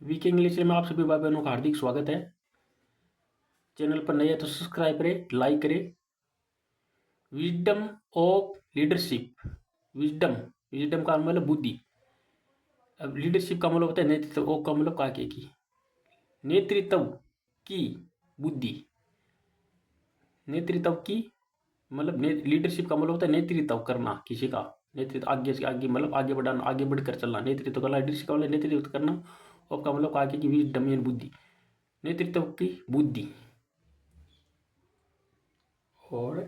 VK English में आप सभी भाई बहनों का हार्दिक स्वागत है। चैनल पर नए हैं तो सब्सक्राइब करें, लाइक करें। Wisdom of leadership. Wisdom wisdom का मतलब बुद्धि। अब लीडरशिप का मतलब होता है नेतृत्व, ओ का मतलब आगे की नेतृत्व की बुद्धि। नेतृत्व की मतलब लीडरशिप का मतलब होता है नेतृत्व करना, किसी का नेतृत्व, आगे से आगे मतलब आगे बढ़ाना, आगे बढ़कर चलना, नेतृत्व करना। लीडरशिप का मतलब नेतृत्व करना, और का मतलब आगे की विजडम यानी बुद्धि, नेतृत्व की बुद्धि। और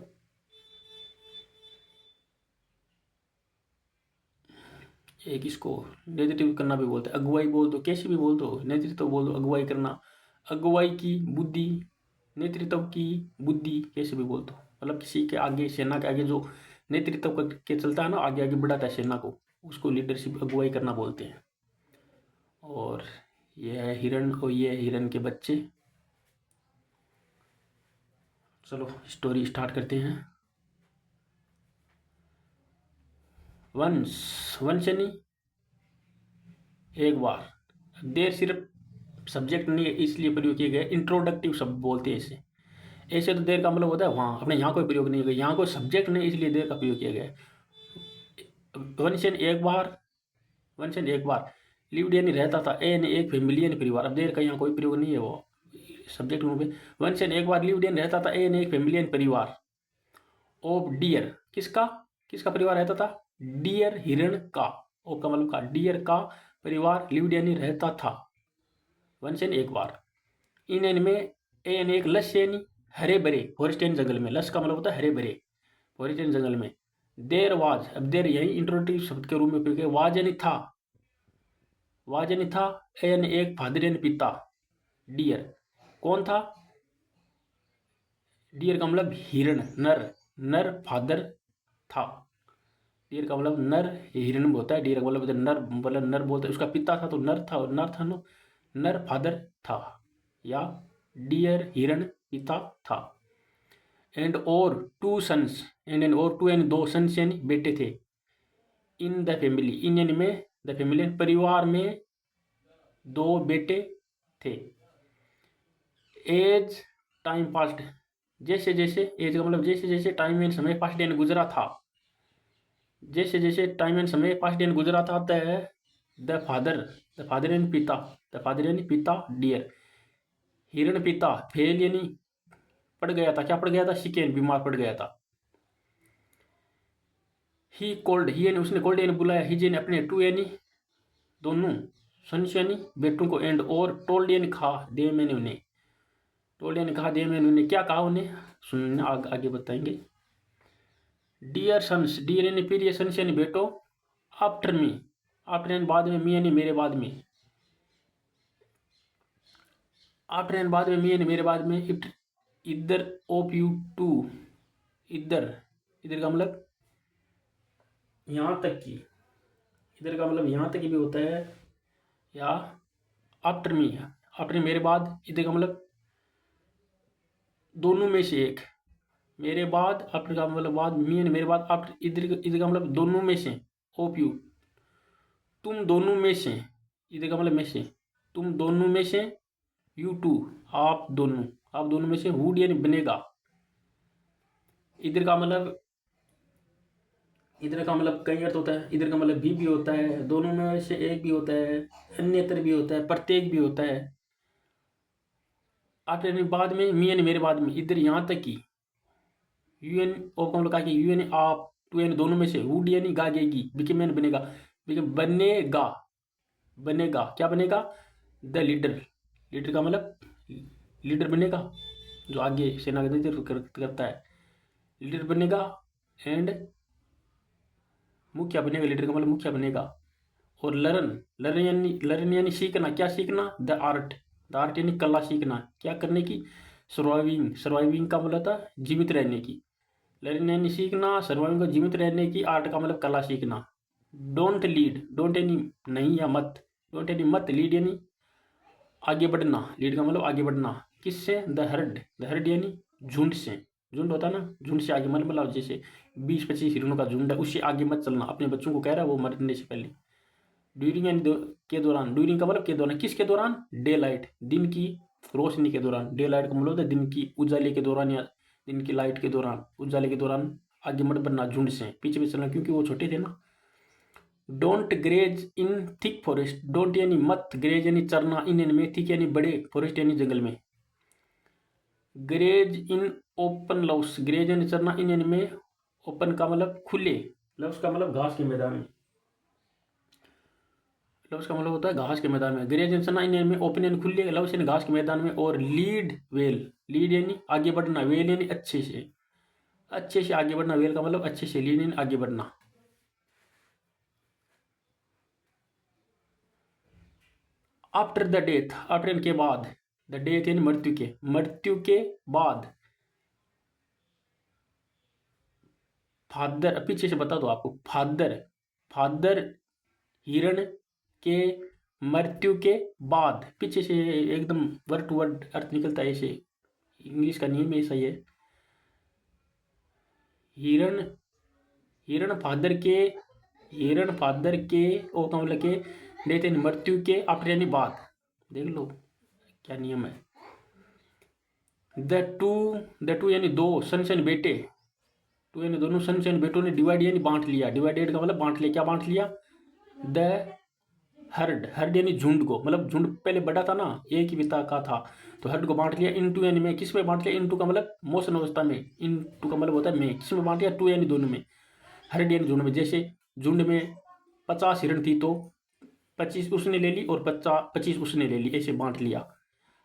एक इसको नेतृत्व करना भी बोलते हैं, अगुवाई बोल दो, कैसे भी बोल दो, नेतृत्व बोल दो, अगुवाई करना, अगुवाई की बुद्धि, नेतृत्व की बुद्धि, कैसे भी बोल दो। मतलब किसी के आगे, सेना के आगे जो नेतृत्व करके चलता है ना, आगे आगे बढ़ाता है सेना को, उसको लीडरशिप, अगुवाई करना बोलते हैं। और यह है हिरण और ये है हिरण के बच्चे। चलो स्टोरी स्टार्ट करते हैं। वंश यानी एक बार। देर सिर्फ सब्जेक्ट नहीं है इसलिए प्रयोग किए गए, इंट्रोडक्टिव शब्द बोलते हैं इसे। ऐसे तो देर का मतलब होता है वहाँ, अपने यहाँ कोई प्रयोग नहीं है, यहाँ कोई सब्जेक्ट नहीं इसलिए देर का प्रयोग किया गया है। वंश यानी एक बार, वंश यानी एक बार, लिव्ड यानी रहता था, ए यानी एक फैमिली यानी परिवार। अब देर का यहाँ कोई प्रयोग नहीं है, वो सब्जेक्ट रूप में। वंश यानी एक बार, लिव्ड यानी रहता था, ए यानी एक फैमिली यानी परिवार। ऑफ डियर, किसका, किसका परिवार रहता था, डियर हिरण का। ऑफ का मतलब का, डियर का परिवार, लिव्ड यानी रहता था, वंश यानी एक बार। इन यानी में, ए यानी एक, लस यानी हरे भरे, फॉरेस्ट यानी जंगल में, लस का मतलब होता है हरे भरे, फॉरेस्ट यानी जंगल में। देर वाज, अब देर यही इंट्रोडक्टिव शब्द के रूप में प्रयोग किया। वाज यानी था, वाज यानी था, ए यानी एक, फादर यानी पिता, डियर कौन था, डियर का मतलब हिरण, नर, नर फादर था। डियर का मतलब नर, हिरण होता है, डियर का मतलब नर, मतलब नर बोलते हैं। उसका पिता था तो नर था, और नर था नो, नर फादर था, या डियर हिरण पिता था। एंड और टू सन्स, एंड और टू यानी दो, सन्स यानी बेटे थे। इन द फैमिली, इन यानी में, द फैमिली परिवार में दो बेटे थे। एज टाइम पास्ट, जैसे जैसे, एज का मतलब जैसे जैसे, टाइम एंड समय पास्ट यानी गुजरा था, जैसे जैसे टाइम एंड समय पास्ट यानी गुजरा था, द फादर, द फादर यानी पिता, द फादर यानी पिता, डियर हिरण पिता, फेल यानी पड़ गया था, क्या पड़ गया था, सिक बीमार पड़ गया था। ही कॉल्ड, ही यानी उसने, कॉल्ड यानी बुलाया, ही यानी अपने, टू यानी दोनों, सन्स यानी बेटों को, एंड और टोल्ड यानी कहा, दे मैंने उन्हें, टोल्ड यानी कहा, दे मैंने उन्हें, क्या कहा उन्हें, सुनना आगे बताएंगे। डियर सन्स, डियर यानी फिर, ये सन्स यानी बेटो, आफ्टर मी, आफ्टर यानी बाद में, मी यानी मेरे बाद में, आफ्टर यानी बाद में, मी यानी मेरे बाद में। इट इधर ऑफ यू टू, इधर, इधर का मतलब यहाँ तक की, इधर का मतलब यहाँ तक की भी होता है, या आफ्टर मी, आफ्टर मेरे बाद, इधर का मतलब दोनों में से एक, मेरे बाद, आफ्टर का मतलब बाद, मी यानी मेरे बाद, आफ्टर इधर, इधर का मतलब दोनों में से, ऑफ यू तुम दोनों में से, इधर का मतलब में से, तुम दोनों में से, यू टू आप दोनों, आप दोनों में से, वुड यानी बनेगा, इधर का मतलब, इधर का मतलब कई अर्थ होता है, इधर का मतलब भी होता है, दोनों में से एक भी होता है, अन्यतर भी होता है, प्रत्येक भी होता है। आफ्टर यानी बाद में, मी यानी मेरे बाद में, इधर यहाँ तक की, यू एन ओ का मतलब कहा कि यू यानी आप, टू यानी दोनों में से, वुड यानी गागेगी, बिकेम यानी बनेगा, बिकेम बनेगा, बनेगा क्या बनेगा, द लीडर, लीडर का मतलब लीडर बनेगा, जो आगे सेना का नेतृत्व करता है, लीडर बनेगा। एंड मुखिया बनेगा, लीडर का मतलब मुखिया बनेगा। और लर्न यानी सीखना, क्या सीखना, द आर्ट, द आर्ट यानी कला सीखना, क्या करने की, सर्वाइविंग, सर्वाइविंग का मतलब था जीवित रहने की, लर्न यानी सीखना, सर्वाइविंग को जीवित रहने की, आर्ट का मतलब कला सीखना। डोंट लीड, डोंट यानी नहीं या मत, डोंट यानी मत, लीड यानी आगे बढ़ना, लीड का मतलब आगे बढ़ना, किससे, द हर्ड यानी झुंड से, झुंड होता है ना, झुंड से आगे मत, मतलब जैसे 20-25 हिरणों का झुंड है, उससे आगे मत चलना, अपने बच्चों को कह रहा है वो मरने से पहले। ड्यूरिंग यानी के दौरान, ड्यूरिंग का मतलब के दौरान, किसके दौरान, डे लाइट, दिन की रोशनी के दौरान। डे लाइट का मतलब होता है दिन की उजाले के दौरान या दिन की लाइट के दौरान, उजाले के दौरान आगे मत बढ़ना, झुंड से पीछे पीछे चलना, क्योंकि वो छोटे थे ना। Don't graze in thick forest, don't यानी मत, ग्रेज यानी चरना, इन यानी में, थिक यानी बड़े, फॉरेस्ट यानी जंगल में। Graze in open lawns, graze यानी चरना, इन यानी में, ओपन का मतलब खुले, लव्स का मतलब घास के मैदान में, लव्स का मतलब होता है घास के मैदान में। ग्रेज यानी चरना, इन यानी में, ओपन यानी खुले, लव्स यानी घास के मैदान में। और लीड वेल, लीड यानी आगे बढ़ना, वेल यानी अच्छे से, अच्छे से आगे बढ़ना, वेल का मतलब अच्छे से, लीड यानी आगे बढ़ना। आफ्टर द डेथ, आफ्टर यानी के बाद, द डेथ यानी मृत्यु के, मृत्यु के बाद। फादर, पीछे से बता दो आपको, फादर, फादर हिरण के मृत्यु के बाद, पीछे से एकदम वर्ड टू वर्ड अर्थ निकलता है ऐसे, इंग्लिश का नियम ऐसा ही है। हिरण, हिरण फादर के, हिरण फादर के, ओ का मतलब के, डेथ यानी मृत्यु के, आफ्टर यानी बाद, देख लो क्या नियम है। द टू यानी दो, सन्स यानी बेटे, टू यानी दोनों, सन्स यानी बेटों ने, डिवाइड यानी बांट लिया, डिवाइडेड का मतलब बांट लिया, क्या बांट लिया, द हर्ड, हर्ड यानी झुंड को, मतलब झुंड पहले बड़ा था ना, एक ही पिता का था, तो हर्ड को बांट लिया। इनटू यानी में, किस में बांट लिया, इनटू का मतलब मोशन अवस्था में, इनटू का मतलब होता है में, किस में बांट लिया, टू यानी दोनों में, हर्ड यानी झुंड में। जैसे झुंड में 50 हिरण थी तो 25 उसने ले ली और 25 उसने ले ली, ऐसे बांट लिया,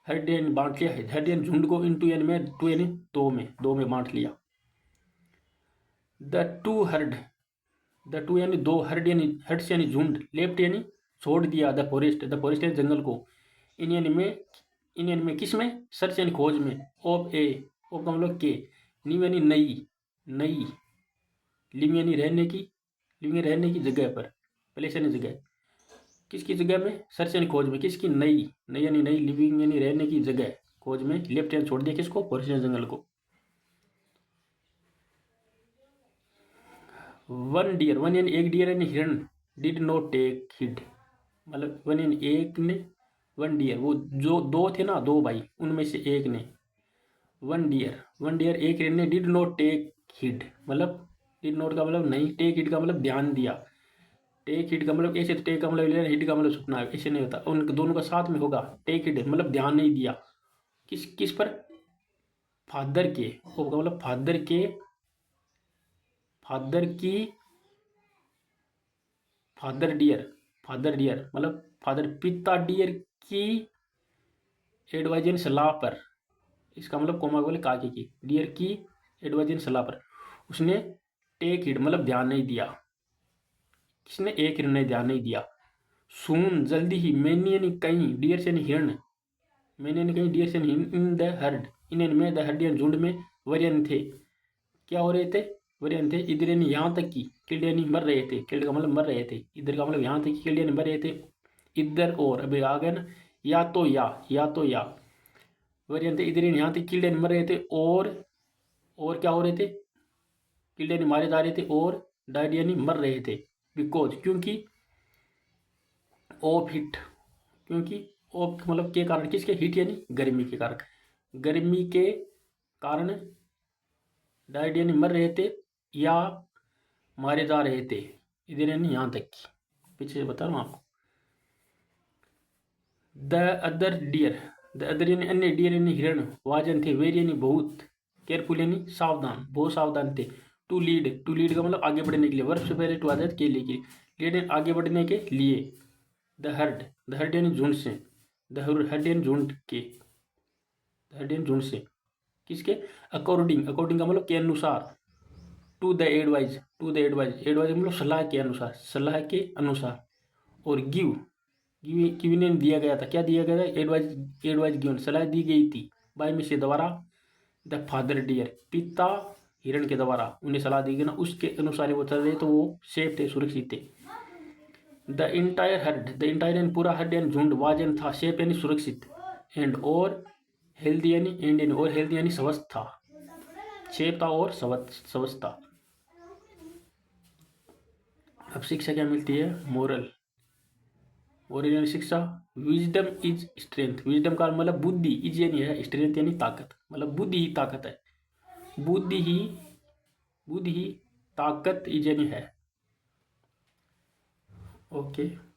हर्ड यानी बांट लिया, हर्ड यानी झुंड को, इनटू यानी में, टू यानी दो में बांट लिया। The two heard, the two यानी दो, हर्ड यानी हर्ड्स यानी झुंड, लेफ्ट यानी छोड़ दिया, द फॉरेस्ट, द फॉरेस्ट यानी जंगल को, इन यानी में, इन यानी में किस में, सर्च यानी खोज में, ऑफ ए, ऑफ का मतलब के, न्यू यानी नई, नई, लिव यानी रहने की, लिव यानी रहने की जगह पर, प्लेस यानी जगह, किसकी जगह में, सर्च यानी खोज में, किसकी, नई, नई यानी नई, लिविंग यानी रहने की जगह, खोज में, लेफ्ट यानी छोड़ दिया किसको, फॉरेस्ट यानी जंगल को। वन डियर, वन यानी एक, डियर यानी हिरण, डिड नॉट टेक हिड, मतलब वन यानी एक ने, वन डियर, वो जो दो थे ना, दो भाई, उनमें से एक ने, वन डियर, वन डियर एक हिरण ने, डिड नॉट टेक हिड, मतलब डिड नॉट का मतलब नहीं, टेक हिड का मतलब ध्यान दिया, टेक हिड का मतलब ऐसे, तो टेक का मतलब लेना, हिड का मतलब सुपना, ऐसे नहीं होता, उन दोनों का साथ में होगा, टेक हिड मतलब ध्यान नहीं दिया, किस किस पर, फादर के, वो का मतलब फादर के, फादर की, फादर डियर, फादर डियर मतलब फादर पिता डियर की एडवाइज यानी सलाह पर, इसका मतलब कोमा बोले काके की, डियर की एडवाइज यानी सलाह पर उसने टेक हिड मतलब ध्यान नहीं दिया, किसने, एक हिरण ने ध्यान नहीं दिया। सून जल्दी ही, मैनी यानी कहीं, डियर से हिरण, मैंने यानी कहीं, डियर से इन द हर्ड, इन में, द हर्ड यानी झुंड में, वरियन थे, क्या हो रहे थे, वरियन थे, इधर यानी यहाँ तक की, किल्ड यानी मर रहे थे, किल्ड का मतलब मर रहे थे, इधर का मतलब यहाँ तक की, किल्ड यानी मर रहे थे, इधर और अभी आ गए ना, या तो या तो या, वरियन थे, इधर यानी यहाँ तक किल्ड यानी मर रहे थे, और क्या हो रहे थे, किल्ड यानी मारे जा रहे थे, और डाइड यानी मर रहे थे, बिकॉज क्योंकि, ऑफ हिट, क्योंकि ऑफ मतलब के कारण, किसके, हीट यानी गर्मी के कारण, गर्मी के कारण डाइड यानी मर रहे थे या मारे जा रहे थे, इधर यानी यहाँ तक की, पीछे से बता रहा हूँ आपको। The other deer, the other यानी अन्य, डियर यानी हिरण, वाजन थे, वेरी यानी बहुत, केयरफुल यानी सावधान, बहुत सावधान थे। टू लीड, टू लीड का मतलब आगे बढ़ने के लिए, वर्ब से पहले टू आदत के लिए, लीड यानी आगे बढ़ने के लिए। द हर्ड, द हर्ड यानी झुंड से, द हर्ड यानी झुंड के, द हर्ड यानी झुंड से, किसके, अकॉर्डिंग, अकॉर्डिंग का मतलब के अनुसार, to the advise, to the advise, advise मतलब सलाह के अनुसार, सलाह के अनुसार। और गिव, गिव ने दिया गया था, क्या दिया गया था, एडवाइज, एडवाइज गिवन सलाह दी गई थी, बाय में से द्वारा, द फादर डियर पिता हिरण के द्वारा उन्हें सलाह दी गई ना, उसके अनुसार वो चल रहे तो वो सेफ थे, सुरक्षित थे। The entire heard, the entire यानी पूरा हर्ड यानी झुंड, वाज यानी था, सेफ यानी सुरक्षित, एंड और हेल्दी यानी, एंड यानी और, हेल्दी यानी स्वस्थ था, सेफ था और स्वस्थ था। अब शिक्षा क्या मिलती है, मोरल, और यानी शिक्षा, विजडम इज स्ट्रेंथ, विजडम का मतलब बुद्धि, इज यानी है, स्ट्रेंथ यानी ताकत, मतलब बुद्धि ही ताकत है, बुद्धि ही, बुद्धि ही ताकत इज यानी है। ओके।